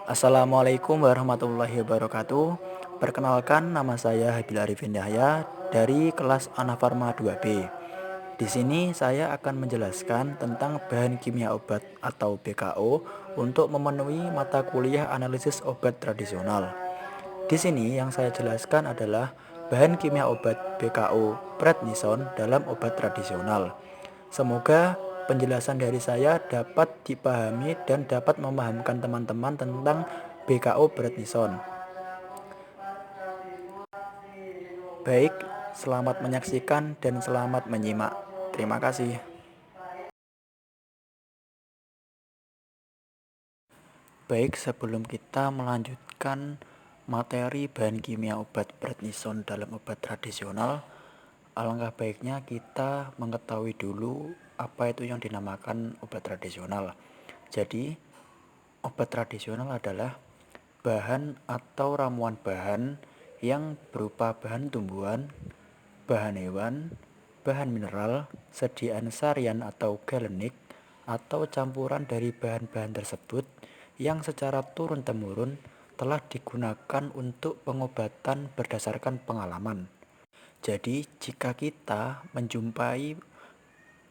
Assalamualaikum warahmatullahi wabarakatuh. Perkenalkan, nama saya Habil Arifin Yahya dari kelas Anafarma 2B. Di sini saya akan menjelaskan tentang bahan kimia obat atau BKO untuk memenuhi mata kuliah analisis obat tradisional. Di sini yang saya jelaskan adalah bahan kimia obat BKO prednison dalam obat tradisional. Semoga penjelasan dari saya dapat dipahami dan dapat memahamkan teman-teman tentang BKO prednison. Baik, selamat menyaksikan dan selamat menyimak. Terima kasih. Baik, sebelum kita melanjutkan materi bahan kimia obat prednison dalam obat tradisional, alangkah baiknya kita mengetahui dulu apa itu yang dinamakan obat tradisional. Jadi, obat tradisional adalah bahan atau ramuan bahan yang berupa bahan tumbuhan, bahan hewan, bahan mineral, sediaan sarian atau galenik, atau campuran dari bahan-bahan tersebut yang secara turun-temurun telah digunakan untuk pengobatan berdasarkan pengalaman. Jadi, jika kita menjumpai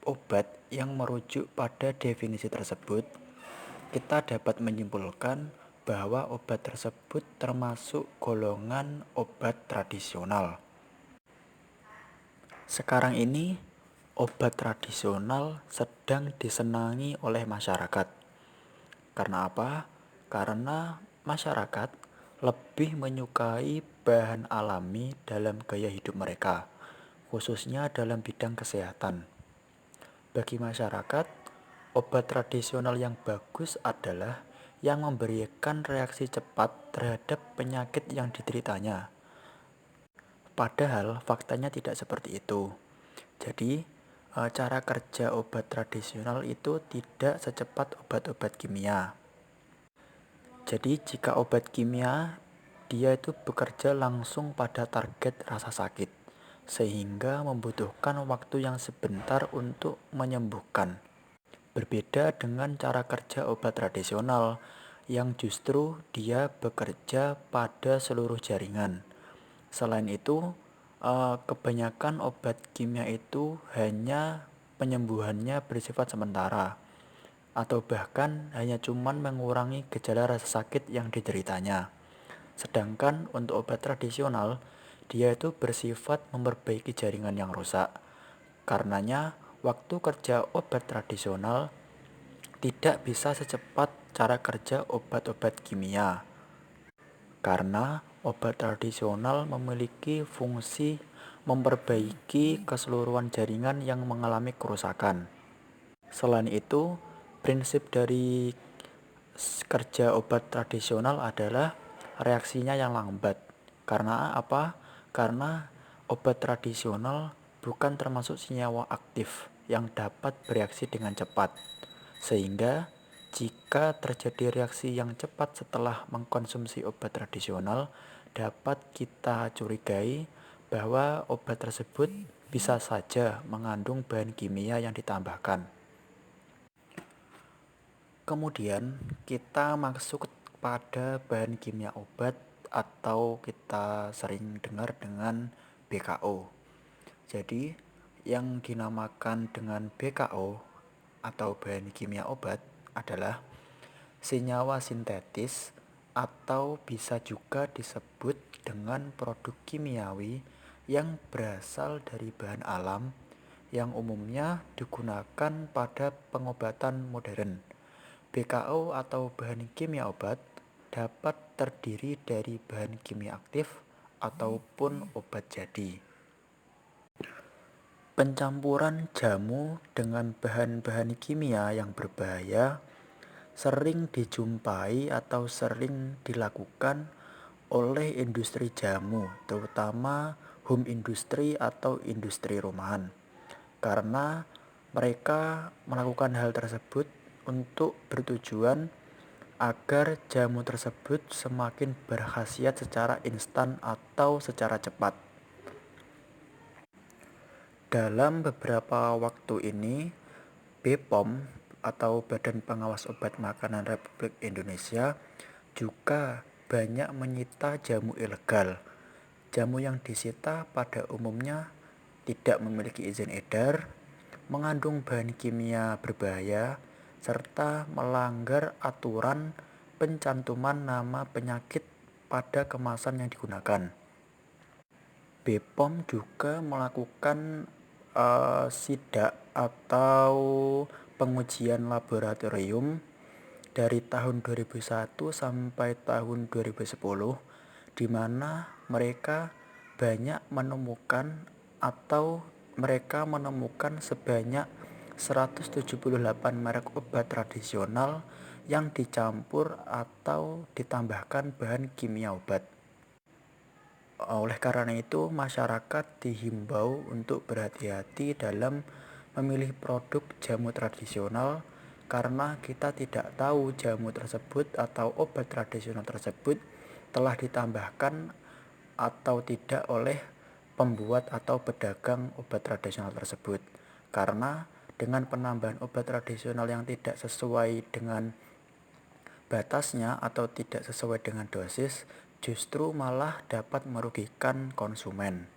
obat yang merujuk pada definisi tersebut, kita dapat menyimpulkan bahwa obat tersebut termasuk golongan obat tradisional. Sekarang ini, obat tradisional sedang disenangi oleh masyarakat. Karena apa? Karena masyarakat lebih menyukai bahan alami dalam gaya hidup mereka, khususnya dalam bidang kesehatan. Bagi masyarakat, obat tradisional yang bagus adalah yang memberikan reaksi cepat terhadap penyakit yang dideritanya. Padahal faktanya tidak seperti itu. Jadi, cara kerja obat tradisional itu tidak secepat obat-obat kimia. Jadi, jika obat kimia, dia itu bekerja langsung pada target rasa sakit, sehingga membutuhkan waktu yang sebentar untuk menyembuhkan. Berbeda dengan cara kerja obat tradisional yang justru dia bekerja pada seluruh jaringan. Selain itu, kebanyakan obat kimia itu hanya penyembuhannya bersifat sementara atau bahkan hanya cuman mengurangi gejala rasa sakit yang dideritanya. Sedangkan untuk obat tradisional, dia itu bersifat memperbaiki jaringan yang rusak. Karenanya, waktu kerja obat tradisional tidak bisa secepat cara kerja obat-obat kimia. Karena obat tradisional memiliki fungsi memperbaiki keseluruhan jaringan yang mengalami kerusakan. Selain itu, prinsip dari kerja obat tradisional adalah reaksinya yang lambat. Karena apa? Karena obat tradisional bukan termasuk senyawa aktif yang dapat bereaksi dengan cepat. Sehingga jika terjadi reaksi yang cepat setelah mengkonsumsi obat tradisional, dapat kita curigai bahwa obat tersebut bisa saja mengandung bahan kimia yang ditambahkan. Kemudian kita masuk pada bahan kimia obat atau kita sering dengar dengan BKO. Jadi yang dinamakan dengan BKO atau bahan kimia obat adalah senyawa sintetis atau bisa juga disebut dengan produk kimiawi yang berasal dari bahan alam yang umumnya digunakan pada pengobatan modern. BKO atau bahan kimia obat dapat terdiri dari bahan kimia aktif ataupun obat jadi. Pencampuran jamu dengan bahan-bahan kimia yang berbahaya sering dijumpai atau sering dilakukan oleh industri jamu, terutama home industry atau industri rumahan. Karena mereka melakukan hal tersebut untuk bertujuan agar jamu tersebut semakin berkhasiat secara instan atau secara cepat. Dalam beberapa waktu ini, BPOM atau Badan Pengawas Obat Makanan Republik Indonesia juga banyak menyita jamu ilegal. Jamu yang disita pada umumnya tidak memiliki izin edar, mengandung bahan kimia berbahaya, serta melanggar aturan pencantuman nama penyakit pada kemasan yang digunakan. BPOM juga melakukan sidak atau pengujian laboratorium dari tahun 2001 sampai tahun 2010, di mana mereka banyak menemukan sebanyak 178 merek obat tradisional yang dicampur atau ditambahkan bahan kimia obat. Oleh karena itu, masyarakat dihimbau untuk berhati-hati dalam memilih produk jamu tradisional karena kita tidak tahu jamu tersebut atau obat tradisional tersebut telah ditambahkan atau tidak oleh pembuat atau pedagang obat tradisional tersebut. Karena dengan penambahan obat tradisional yang tidak sesuai dengan batasnya atau tidak sesuai dengan dosis, justru malah dapat merugikan konsumen.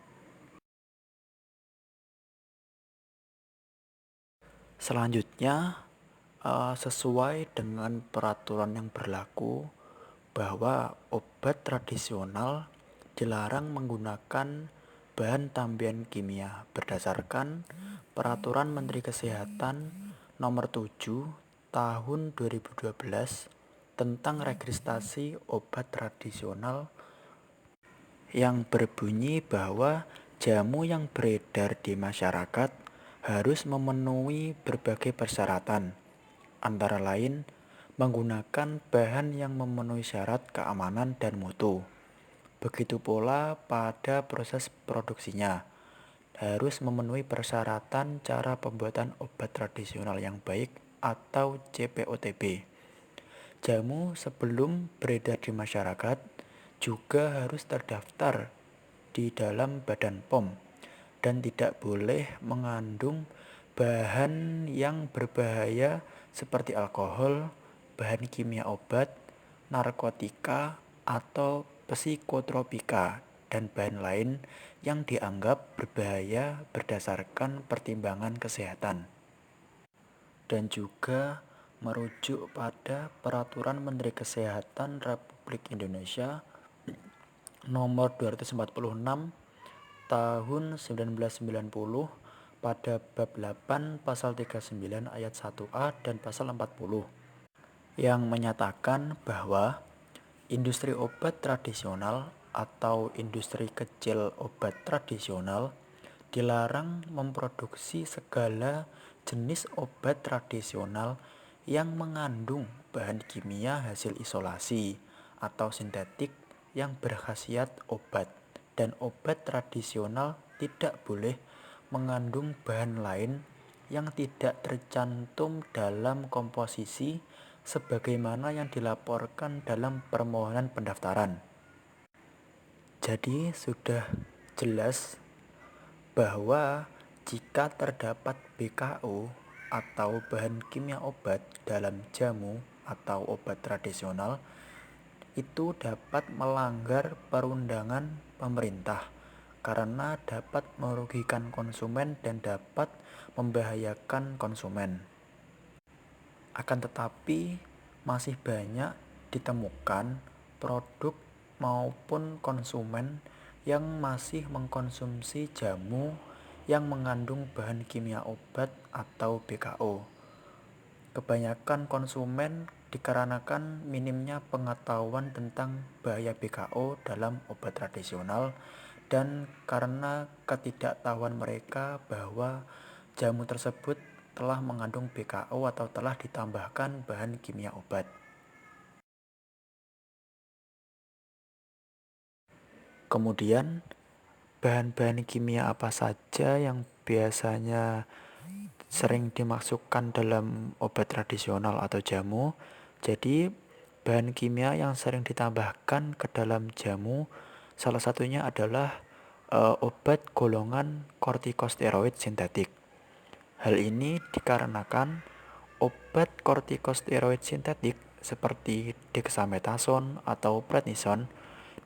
Selanjutnya, sesuai dengan peraturan yang berlaku bahwa obat tradisional dilarang menggunakan bahan tambahan kimia berdasarkan Peraturan Menteri Kesehatan Nomor 7 Tahun 2012 tentang registrasi obat tradisional yang berbunyi bahwa jamu yang beredar di masyarakat harus memenuhi berbagai persyaratan, antara lain menggunakan bahan yang memenuhi syarat keamanan dan mutu. Begitu pula pada proses produksinya, harus memenuhi persyaratan cara pembuatan obat tradisional yang baik atau CPOTB. Jamu sebelum beredar di masyarakat juga harus terdaftar di dalam Badan POM dan tidak boleh mengandung bahan yang berbahaya seperti alkohol, bahan kimia obat, narkotika, atau psikotropika dan bahan lain yang dianggap berbahaya berdasarkan pertimbangan kesehatan. Dan juga merujuk pada Peraturan Menteri Kesehatan Republik Indonesia Nomor 246 Tahun 1990 pada bab 8 pasal 39 ayat 1A dan pasal 40 yang menyatakan bahwa industri obat tradisional atau industri kecil obat tradisional dilarang memproduksi segala jenis obat tradisional yang mengandung bahan kimia hasil isolasi atau sintetik yang berkhasiat obat, dan obat tradisional tidak boleh mengandung bahan lain yang tidak tercantum dalam komposisi sebagaimana yang dilaporkan dalam permohonan pendaftaran. Jadi sudah jelas bahwa jika terdapat BKO atau bahan kimia obat dalam jamu atau obat tradisional, itu dapat melanggar perundangan pemerintah karena dapat merugikan konsumen dan dapat membahayakan konsumen. Akan tetapi masih banyak ditemukan produk maupun konsumen yang masih mengkonsumsi jamu yang mengandung bahan kimia obat atau BKO. Kebanyakan konsumen dikarenakan minimnya pengetahuan tentang bahaya BKO dalam obat tradisional dan karena ketidaktahuan mereka bahwa jamu tersebut telah mengandung BKO atau telah ditambahkan bahan kimia obat. Kemudian, bahan-bahan kimia apa saja yang biasanya sering dimasukkan dalam obat tradisional atau jamu? Jadi, bahan kimia yang sering ditambahkan ke dalam jamu salah satunya adalah obat golongan kortikosteroid sintetik. Hal ini dikarenakan obat kortikosteroid sintetik seperti dexamethasone atau prednison,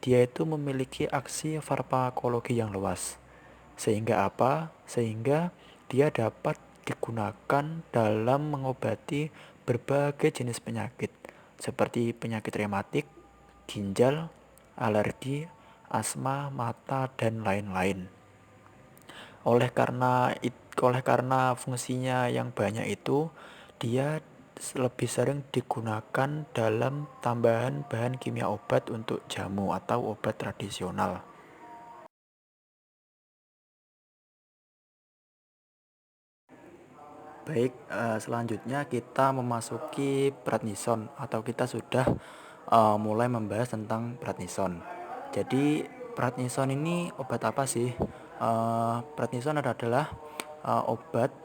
dia itu memiliki aksi farmakologi yang luas. Sehingga apa? Sehingga dia dapat digunakan dalam mengobati berbagai jenis penyakit seperti penyakit rematik, ginjal, alergi, asma, mata, dan lain-lain. Oleh karena fungsinya yang banyak itu, dia lebih sering digunakan dalam tambahan bahan kimia obat untuk jamu atau obat tradisional. Baik, selanjutnya kita memasuki prednison atau kita sudah mulai membahas tentang prednison. Jadi prednison ini obat apa sih? Prednison adalah obat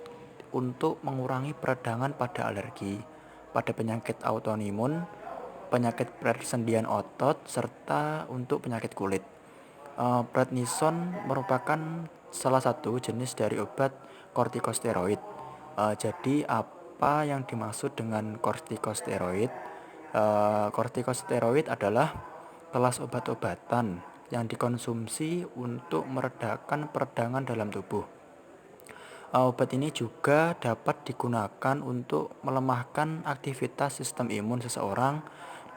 untuk mengurangi peradangan pada alergi, pada penyakit autoimun, penyakit persendian otot, serta untuk penyakit kulit. Prednison merupakan salah satu jenis dari obat kortikosteroid. Jadi apa yang dimaksud dengan kortikosteroid? Kortikosteroid adalah kelas obat-obatan yang dikonsumsi untuk meredakan peradangan dalam tubuh. Obat ini juga dapat digunakan untuk melemahkan aktivitas sistem imun seseorang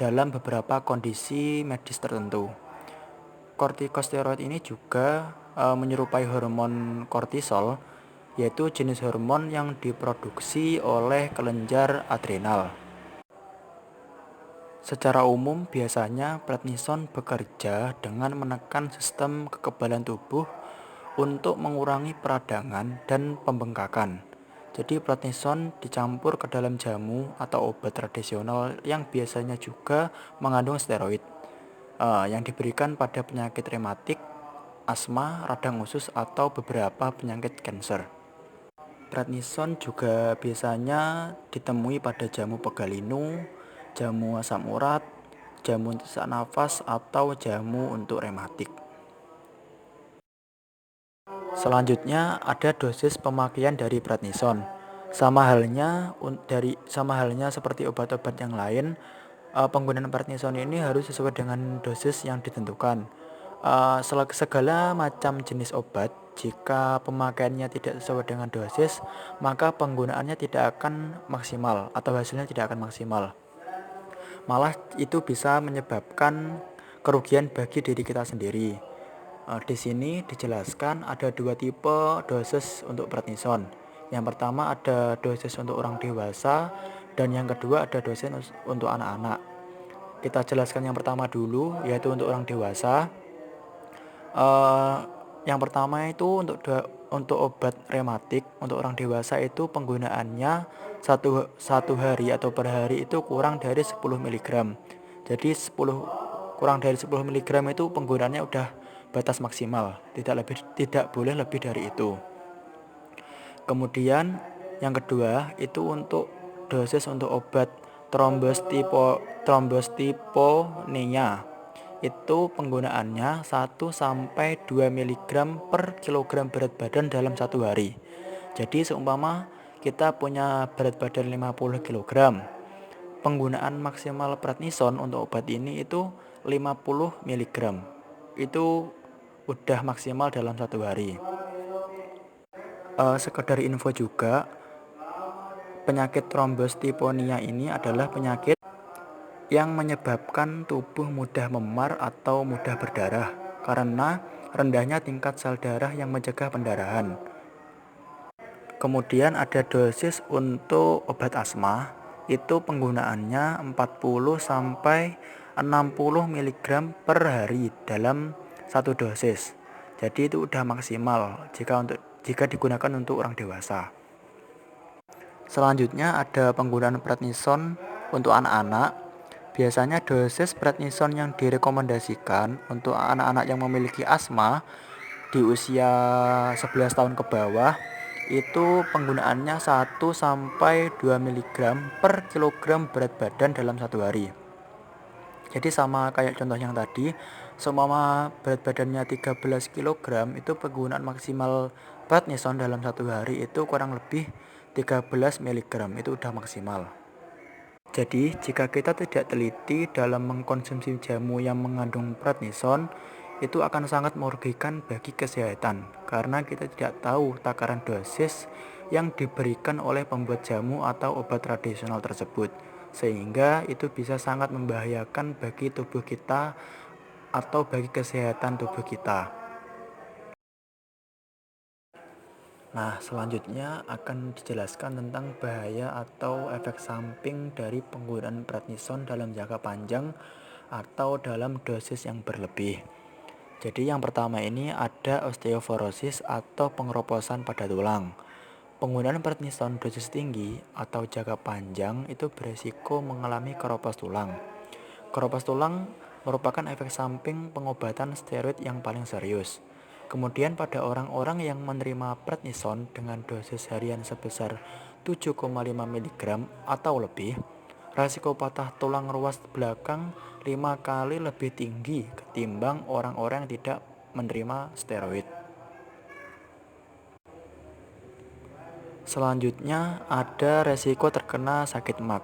dalam beberapa kondisi medis tertentu. Kortikosteroid ini juga menyerupai hormon kortisol, yaitu jenis hormon yang diproduksi oleh kelenjar adrenal. Secara umum, biasanya prednison bekerja dengan menekan sistem kekebalan tubuh untuk mengurangi peradangan dan pembengkakan. Jadi prednison dicampur ke dalam jamu atau obat tradisional yang biasanya juga mengandung steroid yang diberikan pada penyakit rematik, asma, radang usus, atau beberapa penyakit kanker. Prednison juga biasanya ditemui pada jamu pegalinu, jamu asam urat, jamu sesak nafas, atau jamu untuk rematik. Selanjutnya ada dosis pemakaian dari prednison. Sama halnya seperti obat-obat yang lain, penggunaan prednison ini harus sesuai dengan dosis yang ditentukan. Segala macam jenis obat, jika pemakaiannya tidak sesuai dengan dosis, maka penggunaannya tidak akan maksimal atau hasilnya tidak akan maksimal. Malah itu bisa menyebabkan kerugian bagi diri kita sendiri. Di sini dijelaskan ada dua tipe dosis untuk prednison. Yang pertama ada dosis untuk orang dewasa dan yang kedua ada dosis untuk anak-anak. Kita jelaskan yang pertama dulu, yaitu untuk orang dewasa. Yang pertama itu untuk obat rematik untuk orang dewasa itu penggunaannya satu hari atau per hari itu kurang dari 10 mg. Jadi kurang dari 10 mg itu penggunaannya udah batas maksimal, tidak boleh lebih dari itu. Kemudian yang kedua itu untuk dosis untuk obat trombositopenia. Itu penggunaannya 1-2 mg per kilogram berat badan dalam satu hari. Jadi seumpama kita punya berat badan 50 kg, penggunaan maksimal prednison untuk obat ini itu 50 mg. Itu udah maksimal dalam satu hari. Sekedar info juga, penyakit trombositopenia ini adalah penyakit yang menyebabkan tubuh mudah memar atau mudah berdarah karena rendahnya tingkat sel darah yang mencegah pendarahan. Kemudian ada dosis untuk obat asma, itu penggunaannya 40-60 mg per hari dalam satu dosis. Jadi itu udah maksimal jika digunakan untuk orang dewasa. Selanjutnya ada penggunaan prednison untuk anak-anak. Biasanya dosis prednison yang direkomendasikan untuk anak-anak yang memiliki asma di usia 11 tahun ke bawah itu penggunaannya 1-2 mg per kilogram berat badan dalam satu hari. Jadi sama kayak contoh yang tadi, seumpama berat badannya 13 kg itu penggunaan maksimal prednison dalam satu hari itu kurang lebih 13 mg, itu udah maksimal. Jadi, jika kita tidak teliti dalam mengkonsumsi jamu yang mengandung prednison, itu akan sangat merugikan bagi kesehatan karena kita tidak tahu takaran dosis yang diberikan oleh pembuat jamu atau obat tradisional tersebut, sehingga itu bisa sangat membahayakan bagi tubuh kita atau bagi kesehatan tubuh kita. Nah, selanjutnya akan dijelaskan tentang bahaya atau efek samping dari penggunaan prednison dalam jangka panjang atau dalam dosis yang berlebih. Jadi yang pertama ini ada osteoporosis atau pengeroposan pada tulang. Penggunaan prednison dosis tinggi atau jangka panjang itu beresiko mengalami keropos tulang. Keropos tulang merupakan efek samping pengobatan steroid yang paling serius. Kemudian pada orang-orang yang menerima prednison dengan dosis harian sebesar 7,5 mg atau lebih, risiko patah tulang ruas belakang 5 kali lebih tinggi ketimbang orang-orang yang tidak menerima steroid. Selanjutnya ada resiko terkena sakit MAC.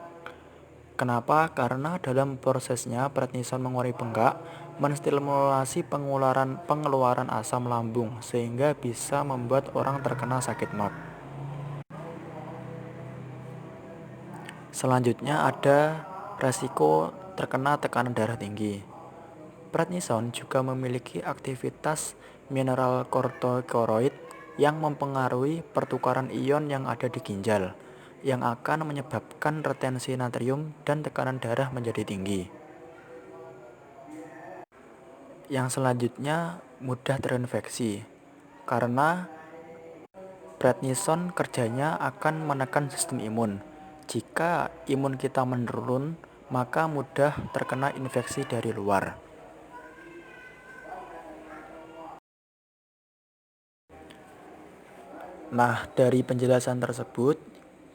Kenapa? Karena dalam prosesnya prednison mengurangi bengkak, menstimulasi pengeluaran asam lambung sehingga bisa membuat orang terkena sakit MAC. Selanjutnya ada resiko terkena tekanan darah tinggi. Prednison juga memiliki aktivitas mineral kortikosteroid yang mempengaruhi pertukaran ion yang ada di ginjal, yang akan menyebabkan retensi natrium dan tekanan darah menjadi tinggi. Yang selanjutnya mudah terinfeksi, karena prednison kerjanya akan menekan sistem imun. Jika imun kita menurun, maka mudah terkena infeksi dari luar. Nah, dari penjelasan tersebut,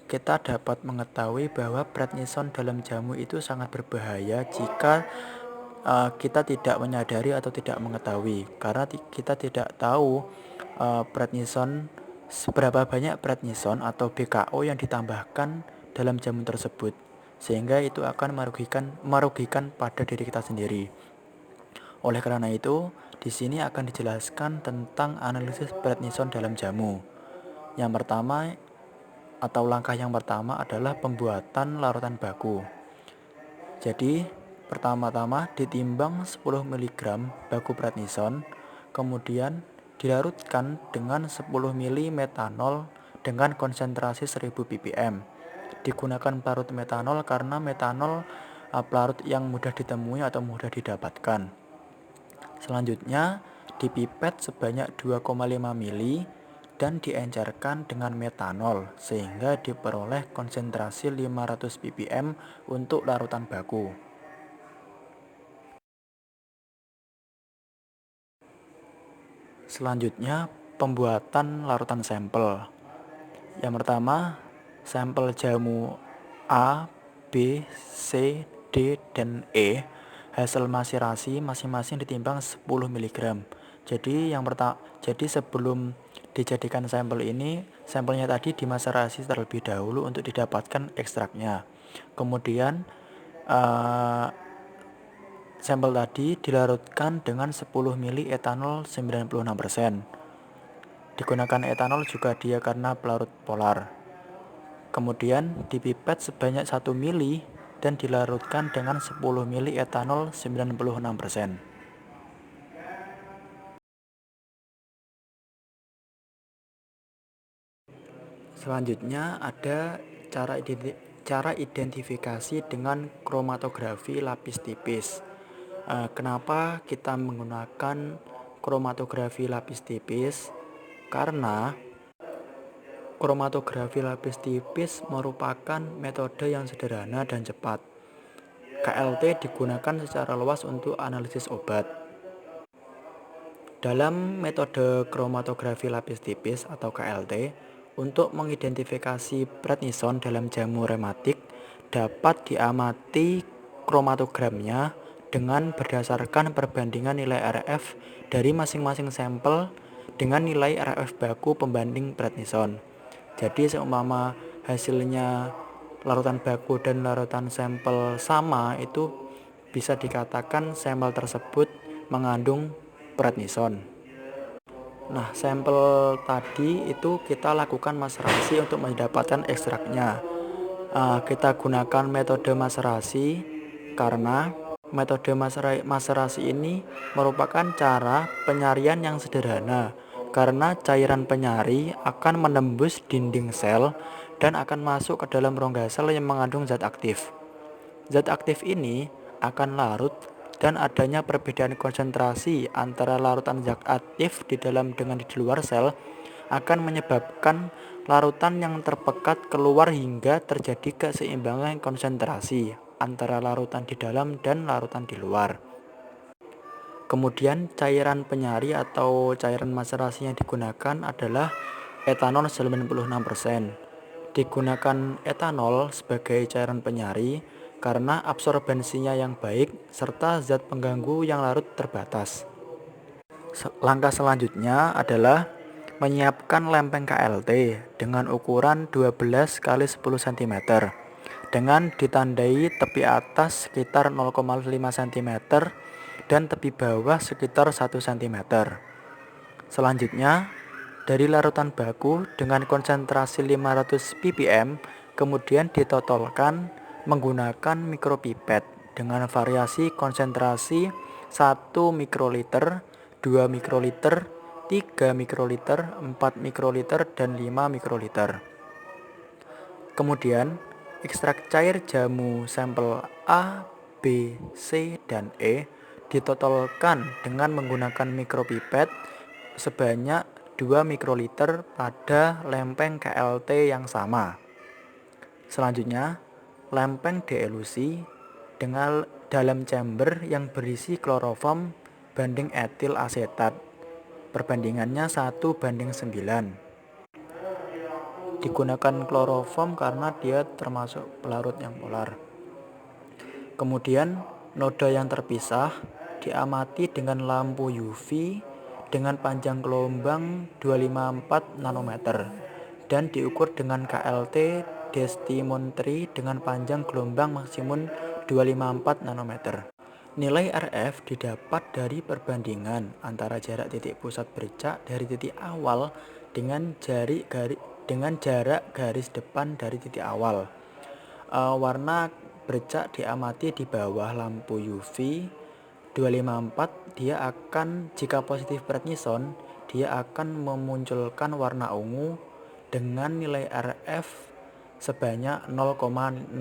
kita dapat mengetahui bahwa prednison dalam jamu itu sangat berbahaya jika kita tidak menyadari atau tidak mengetahui, karena kita tidak tahu prednison seberapa banyak prednison atau BKO yang ditambahkan dalam jamu tersebut, sehingga itu akan merugikan pada diri kita sendiri. Oleh karena itu, di sini akan dijelaskan tentang analisis prednison dalam jamu. Yang pertama atau langkah yang pertama adalah pembuatan larutan baku. Jadi, pertama-tama ditimbang 10 mg baku prednison, kemudian dilarutkan dengan 10 ml metanol dengan konsentrasi 1000 ppm. Digunakan pelarut metanol karena metanol pelarut yang mudah ditemui atau mudah didapatkan. Selanjutnya, dipipet sebanyak 2,5 ml dan diencerkan dengan metanol sehingga diperoleh konsentrasi 500 ppm untuk larutan baku. Selanjutnya, pembuatan larutan sampel. Yang pertama, sampel jamu A, B, C, D, dan E. Hasil maserasi masing-masing ditimbang 10 mg. Jadi sebelum dijadikan sampel ini, sampelnya tadi dimaserasi terlebih dahulu untuk didapatkan ekstraknya. Kemudian sampel tadi dilarutkan dengan 10 ml etanol 96%. Digunakan etanol juga dia karena pelarut polar. Kemudian dipipet sebanyak 1 ml dan dilarutkan dengan 10 ml etanol 96%. Selanjutnya ada cara identifikasi dengan kromatografi lapis tipis. Kenapa kita menggunakan kromatografi lapis tipis? Karena kromatografi lapis tipis merupakan metode yang sederhana dan cepat. KLT digunakan secara luas untuk analisis obat. Dalam metode kromatografi lapis tipis atau KLT, untuk mengidentifikasi prednison dalam jamu rematik dapat diamati kromatogramnya dengan berdasarkan perbandingan nilai RF dari masing-masing sampel dengan nilai RF baku pembanding prednison. Jadi seumpama hasilnya larutan baku dan larutan sampel sama, itu bisa dikatakan sampel tersebut mengandung prednison. Nah, sampel tadi itu kita lakukan maserasi untuk mendapatkan ekstraknya. Kita gunakan metode maserasi karena metode maserasi ini merupakan cara penyarian yang sederhana, karena cairan penyari akan menembus dinding sel dan akan masuk ke dalam rongga sel yang mengandung zat aktif. Zat aktif ini akan larut, dan adanya perbedaan konsentrasi antara larutan zat aktif di dalam dengan di luar sel akan menyebabkan larutan yang terpekat keluar hingga terjadi keseimbangan konsentrasi antara larutan di dalam dan larutan di luar. Kemudian cairan penyari atau cairan maserasi yang digunakan adalah etanol 96%. Digunakan etanol sebagai cairan penyari karena absorbensinya yang baik serta zat pengganggu yang larut terbatas. Langkah selanjutnya adalah menyiapkan lempeng KLT dengan ukuran 12 kali 10 cm dengan ditandai tepi atas sekitar 0,5 cm dan tepi bawah sekitar 1 cm. Selanjutnya, dari larutan baku dengan konsentrasi 500 ppm kemudian ditotolkan menggunakan mikropipet dengan variasi konsentrasi 1 mikroliter, 2 mikroliter, 3 mikroliter, 4 mikroliter, dan 5 mikroliter. Kemudian, ekstrak cair jamu sampel A, B, C, dan E ditotolkan dengan menggunakan mikropipet sebanyak 2 mikroliter pada lempeng KLT yang sama. Selanjutnya, lempeng dielusi dengan dalam chamber yang berisi kloroform banding etil asetat. Perbandingannya 1:9. Digunakan kloroform karena dia termasuk pelarut yang polar. Kemudian, noda yang terpisah diamati dengan lampu UV dengan panjang gelombang 254 nanometer dan diukur dengan KLT densitometri dengan panjang gelombang maksimum 254 nanometer. Nilai RF didapat dari perbandingan antara jarak titik pusat bercak dari titik awal dengan jarak garis depan dari titik awal. Warna bercak diamati di bawah lampu UV 254. Dia akan, jika positif prednison, dia akan memunculkan warna ungu dengan nilai RF sebanyak 0,65.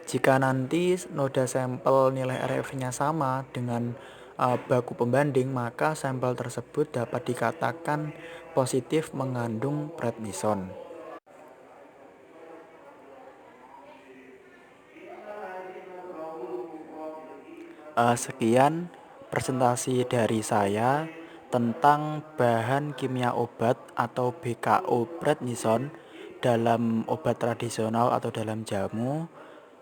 Jika nanti noda sampel nilai RF-nya sama dengan baku pembanding, maka sampel tersebut dapat dikatakan positif mengandung prednison. Sekian presentasi dari saya tentang bahan kimia obat atau BKO prednison dalam obat tradisional atau dalam jamu.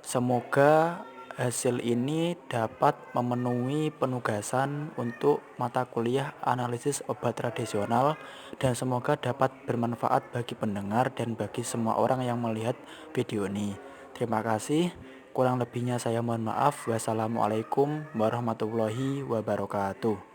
Semoga hasil ini dapat memenuhi penugasan untuk mata kuliah analisis obat tradisional dan semoga dapat bermanfaat bagi pendengar dan bagi semua orang yang melihat video ini. Terima kasih. Kurang lebihnya saya mohon maaf. Wassalamualaikum warahmatullahi wabarakatuh.